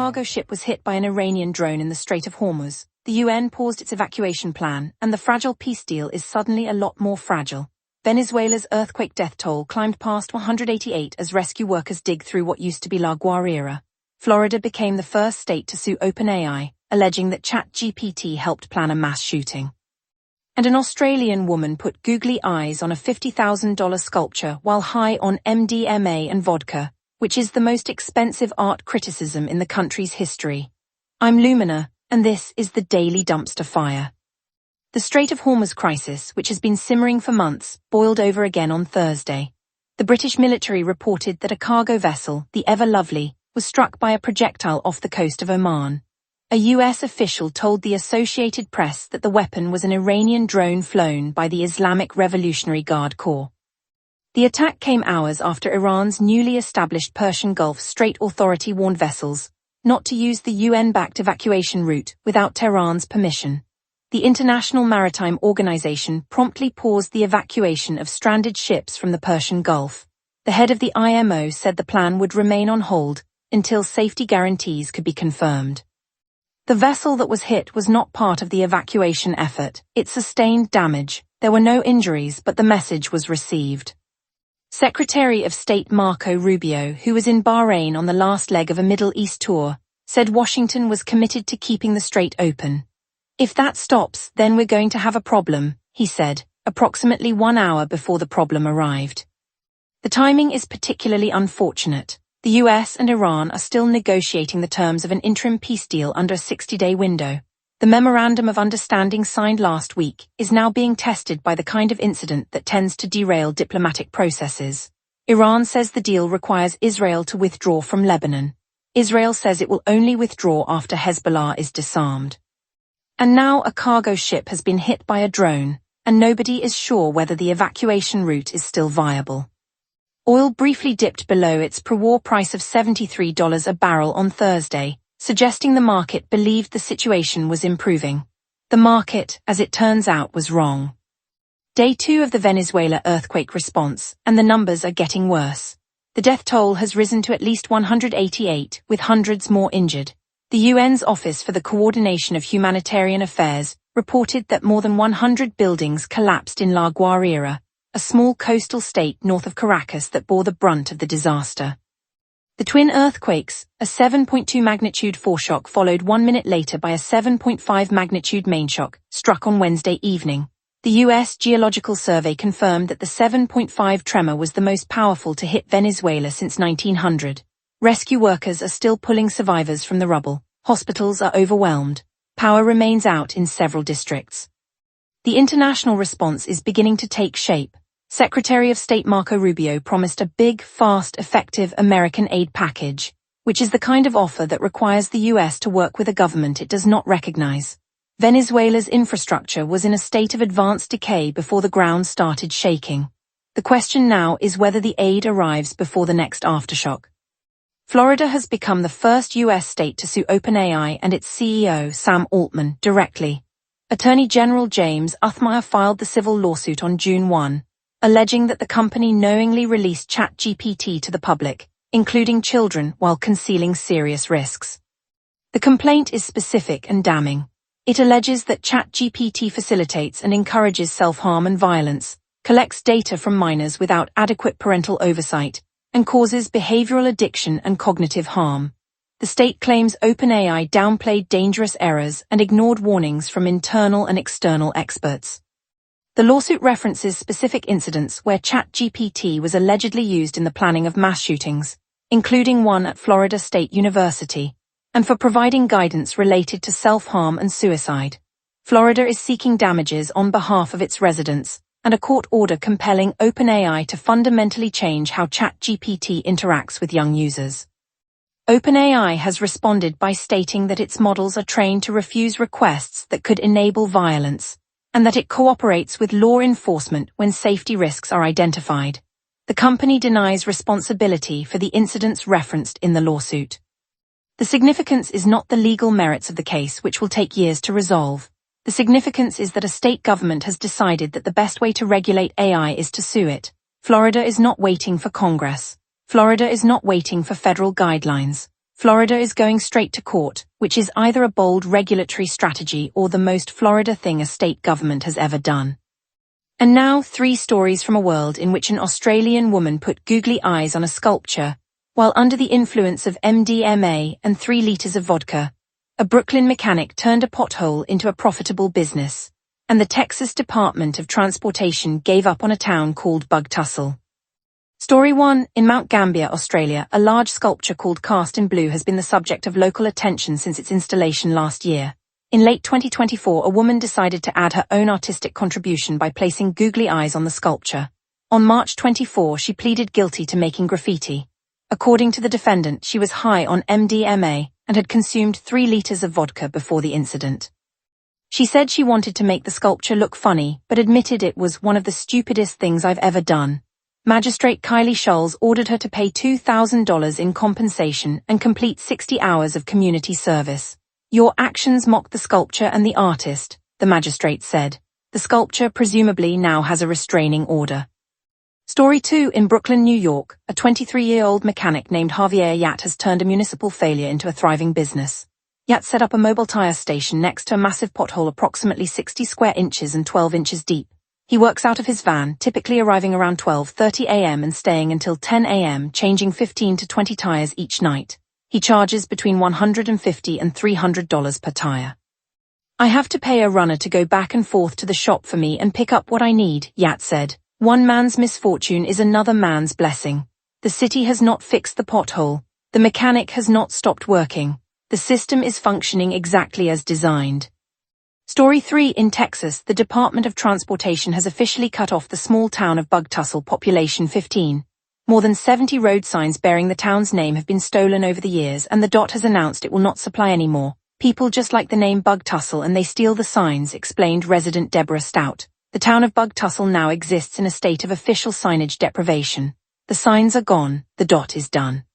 cargo ship was hit by an Iranian drone in the Strait of Hormuz, the UN paused its evacuation plan, and the fragile peace deal is suddenly a lot more fragile. Venezuela's earthquake death toll climbed past 188 as rescue workers dig through what used to be La Guaira. Florida became the first state to sue OpenAI, alleging that ChatGPT helped plan a mass shooting. And an Australian woman put googly eyes on a $50,000 sculpture while high on MDMA and vodka, which is the most expensive art criticism in the country's history. I'm Lumina, and this is the Daily Dumpster Fire. The Strait of Hormuz crisis, which has been simmering for months, boiled over again on Thursday. The British military reported that a cargo vessel, the Ever Lovely, was struck by a projectile off the coast of Oman. A US official told the Associated Press that the weapon was an Iranian drone flown by the Islamic Revolutionary Guard Corps. The attack came hours after Iran's newly established Persian Gulf Strait Authority warned vessels not to use the UN-backed evacuation route without Tehran's permission. The International Maritime Organization promptly paused the evacuation of stranded ships from the Persian Gulf. The head of the IMO said the plan would remain on hold until safety guarantees could be confirmed. The vessel that was hit was not part of the evacuation effort. It sustained damage. There were no injuries, but the message was received. Secretary of State Marco Rubio, who was in Bahrain on the last leg of a Middle East tour, said Washington was committed to keeping the strait open. If that stops, then we're going to have a problem, he said, approximately 1 hour before the problem arrived. The timing is particularly unfortunate. The US and Iran are still negotiating the terms of an interim peace deal under a 60-day window. The Memorandum of Understanding signed last week is now being tested by the kind of incident that tends to derail diplomatic processes. Iran says the deal requires Israel to withdraw from Lebanon. Israel says it will only withdraw after Hezbollah is disarmed. And now a cargo ship has been hit by a drone, and nobody is sure whether the evacuation route is still viable. Oil briefly dipped below its pre-war price of $73 a barrel on Thursday, suggesting the market believed the situation was improving. The market, as it turns out, was wrong. Day 2 of the Venezuela earthquake response, and the numbers are getting worse. The death toll has risen to at least 188, with hundreds more injured. The UN's Office for the Coordination of Humanitarian Affairs reported that more than 100 buildings collapsed in La Guaira, a small coastal state north of Caracas that bore the brunt of the disaster. The twin earthquakes, a 7.2 magnitude foreshock followed 1 minute later by a 7.5 magnitude mainshock, struck on Wednesday evening. The U.S. Geological Survey confirmed that the 7.5 tremor was the most powerful to hit Venezuela since 1900. Rescue workers are still pulling survivors from the rubble. Hospitals are overwhelmed. Power remains out in several districts. The international response is beginning to take shape. Secretary of State Marco Rubio promised a big, fast, effective American aid package, which is the kind of offer that requires the U.S. to work with a government it does not recognize. Venezuela's infrastructure was in a state of advanced decay before the ground started shaking. The question now is whether the aid arrives before the next aftershock. Florida has become the first U.S. state to sue OpenAI and its CEO, Sam Altman, directly. Attorney General James Othmeyer filed the civil lawsuit on June 1, alleging that the company knowingly released ChatGPT to the public, including children, while concealing serious risks. The complaint is specific and damning. It alleges that ChatGPT facilitates and encourages self-harm and violence, collects data from minors without adequate parental oversight, and causes behavioral addiction and cognitive harm. The state claims OpenAI downplayed dangerous errors and ignored warnings from internal and external experts. The lawsuit references specific incidents where ChatGPT was allegedly used in the planning of mass shootings, including one at Florida State University, and for providing guidance related to self-harm and suicide. Florida is seeking damages on behalf of its residents, and a court order compelling OpenAI to fundamentally change how ChatGPT interacts with young users. OpenAI has responded by stating that its models are trained to refuse requests that could enable violence, and that it cooperates with law enforcement when safety risks are identified. The company denies responsibility for the incidents referenced in the lawsuit. The significance is not the legal merits of the case, which will take years to resolve. The significance is that a state government has decided that the best way to regulate AI is to sue it. Florida is not waiting for Congress. Florida is not waiting for federal guidelines. Florida is going straight to court, which is either a bold regulatory strategy or the most Florida thing a state government has ever done. And now 3 stories from a world in which an Australian woman put googly eyes on a sculpture, while under the influence of MDMA and 3 liters of vodka, a Brooklyn mechanic turned a pothole into a profitable business, and the Texas Department of Transportation gave up on a town called Bug Tussle. Story 1. In Mount Gambier, Australia, a large sculpture called Cast in Blue has been the subject of local attention since its installation last year. In late 2024, a woman decided to add her own artistic contribution by placing googly eyes on the sculpture. On March 24, she pleaded guilty to making graffiti. According to the defendant, she was high on MDMA and had consumed 3 liters of vodka before the incident. She said she wanted to make the sculpture look funny, but admitted it was one of the stupidest things I've ever done. Magistrate Kylie Scholes ordered her to pay $2,000 in compensation and complete 60 hours of community service. Your actions mock the sculpture and the artist, the magistrate said. The sculpture presumably now has a restraining order. Story 2. In Brooklyn, New York, a 23-year-old mechanic named Javier Yat has turned a municipal failure into a thriving business. Yat set up a mobile tire station next to a massive pothole approximately 60 square inches and 12 inches deep. He works out of his van, typically arriving around 12:30 a.m. and staying until 10 a.m., changing 15 to 20 tires each night. He charges between $150 and $300 per tire. I have to pay a runner to go back and forth to the shop for me and pick up what I need, Yat said. One man's misfortune is another man's blessing. The city has not fixed the pothole. The mechanic has not stopped working. The system is functioning exactly as designed. Story 3. In Texas, the Department of Transportation has officially cut off the small town of Bug Tussle, population 15. More than 70 road signs bearing the town's name have been stolen over the years, and the DOT has announced it will not supply anymore. People just like the name Bug Tussle and they steal the signs, explained resident Deborah Stout. The town of Bug Tussle now exists in a state of official signage deprivation. The signs are gone, the DOT is done.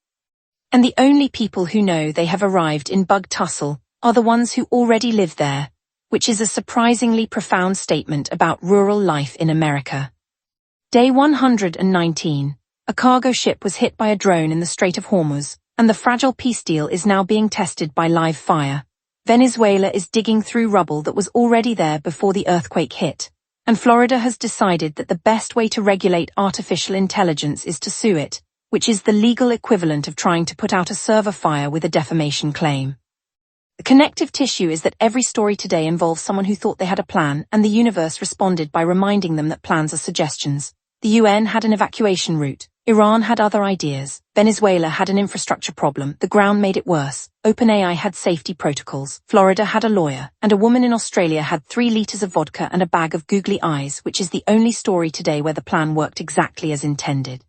And the only people who know they have arrived in Bug Tussle are the ones who already live there, which is a surprisingly profound statement about rural life in America. Day 119. A cargo ship was hit by a drone in the Strait of Hormuz, and the fragile peace deal is now being tested by live fire. Venezuela is digging through rubble that was already there before the earthquake hit, and Florida has decided that the best way to regulate artificial intelligence is to sue it, which is the legal equivalent of trying to put out a server fire with a defamation claim. The connective tissue is that every story today involves someone who thought they had a plan, and the universe responded by reminding them that plans are suggestions. The UN had an evacuation route. Iran had other ideas. Venezuela had an infrastructure problem. The ground made it worse. OpenAI had safety protocols. Florida had a lawyer. And a woman in Australia had 3 liters of vodka and a bag of googly eyes, which is the only story today where the plan worked exactly as intended.